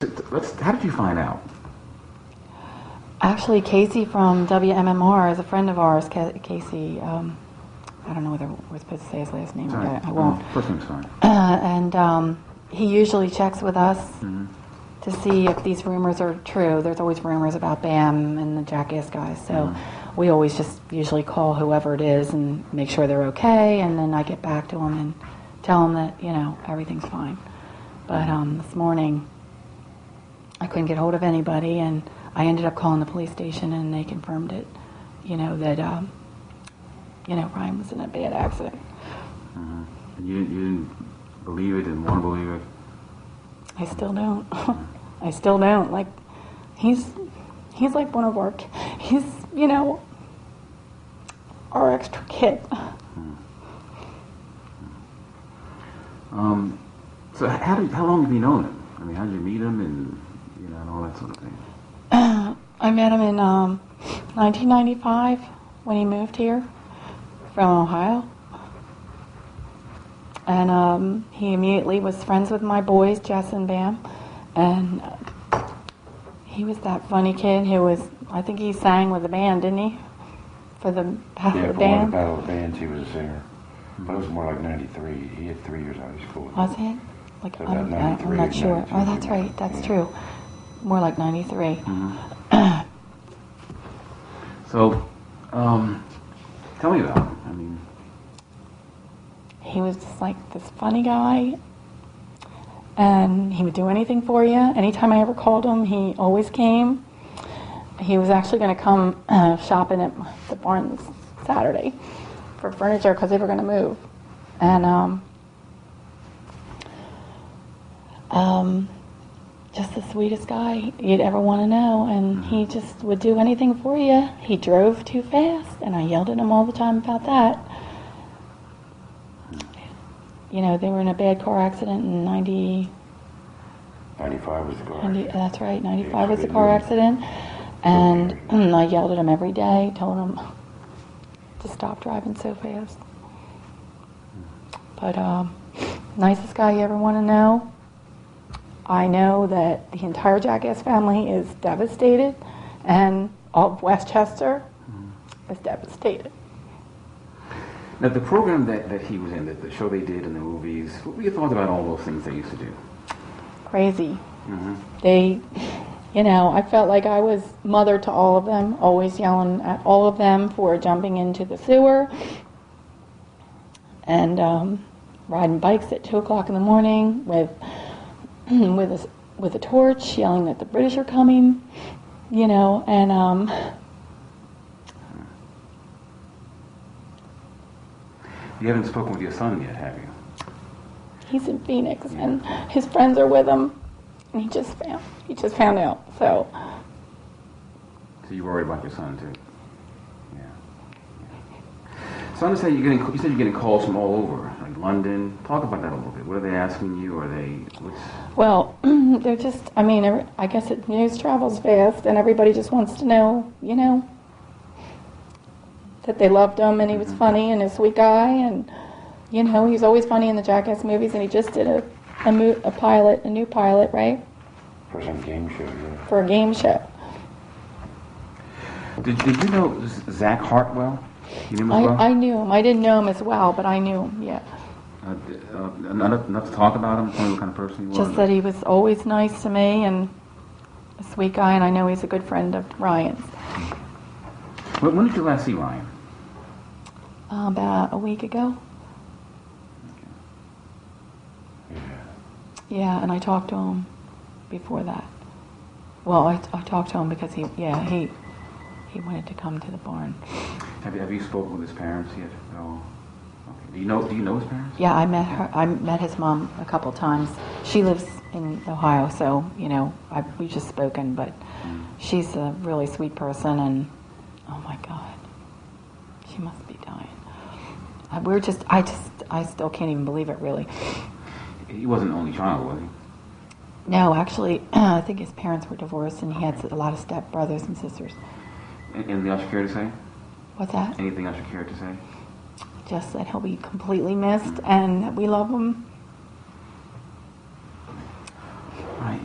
How did you find out? Actually, Casey from WMMR is a friend of ours. Casey, I don't know whether we're supposed to say his last name. Right. I won't. First name's fine. And he usually checks with us to see if these rumors are true. There's always rumors about Bam and the Jackass guys, so we always just usually call whoever it is and make sure they're okay, and then I get back to them and tell them that, everything's fine. But this morning, I couldn't get hold of anybody, and I ended up calling the police station, and they confirmed it, that, Ryan was in a bad accident. And you didn't believe it, didn't want to believe it? I still don't. I still don't. Like, he's like one of our, he's, our extra kid. So how long have you known him? I mean, how did you meet him and all that sort of thing? I met him in 1995 when he moved here from Ohio. And he immediately was friends with my boys, Jess and Bam. And he was that funny kid who was, I think he sang with the band, didn't he? For the Battle of the Band? Yeah, for the Battle of the Bands, he was a singer. But it was more like 93. He had 3 years out of school. Was it? Like, So I'm about not sure. 92, Oh, that's right. That's true. More like 93. So, tell me about him. I mean, he was just like this funny guy, and he would do anything for you. Anytime I ever called him, he always came. He was actually going to come shopping at the barn this Saturday for furniture because they were going to move. And just the sweetest guy you'd ever want to know, and he just would do anything for you. He drove too fast, and I yelled at him all the time about that. They were in a bad car accident in 95 was the car. That's right, 95 was the car accident. And I yelled at him every day, told him to stop driving so fast. But nicest guy you ever want to know. I know that the entire Jackass family is devastated, and all of Westchester is devastated. now the program that he was in, the show they did in the movies, what were your thoughts about all those things they used to do? Crazy. They, I felt like I was mother to all of them, always yelling at all of them for jumping into the sewer and riding bikes at 2 o'clock in the morning with a torch, yelling that the British are coming, and You haven't spoken with your son yet, have you? he's in Phoenix, and his friends are with him, and he just found out. So So you're worried about your son too? Yeah. So I understand you said you're getting calls from all over, like London. Talk about that a little bit. What are they asking you? Are they? well, they're just. I mean, I guess news travels fast, and everybody just wants to know, that they loved him, and he was funny and a sweet guy, and he's always funny in the Jackass movies, and he just did a new pilot, right? For some game show, yeah. For a game show. Did you know Zach Hartwell? You knew him as well? I knew him. I didn't know him as well, but I knew him. Yeah. Enough to talk about him. Tell me what kind of person he was. Just that he was always nice to me and a sweet guy, and I know he's a good friend of Ryan's. When did you last see Ryan? About a week ago. Yeah, and I talked to him before that. Well, I talked to him because he wanted to come to the barn. Have you spoken with his parents yet? No. Okay. Do you know his parents? Yeah, I met her. I met his mom a couple times. She lives in Ohio, so we've just spoken. But she's a really sweet person, and oh my God, she must be dying. I still can't even believe it, really. He wasn't an only child, was he? No, actually, I think his parents were divorced, and he had a lot of step brothers and sisters. Anything else you care to say? What's that? Anything else you care to say? Just that he'll be completely missed, and that we love him. Right.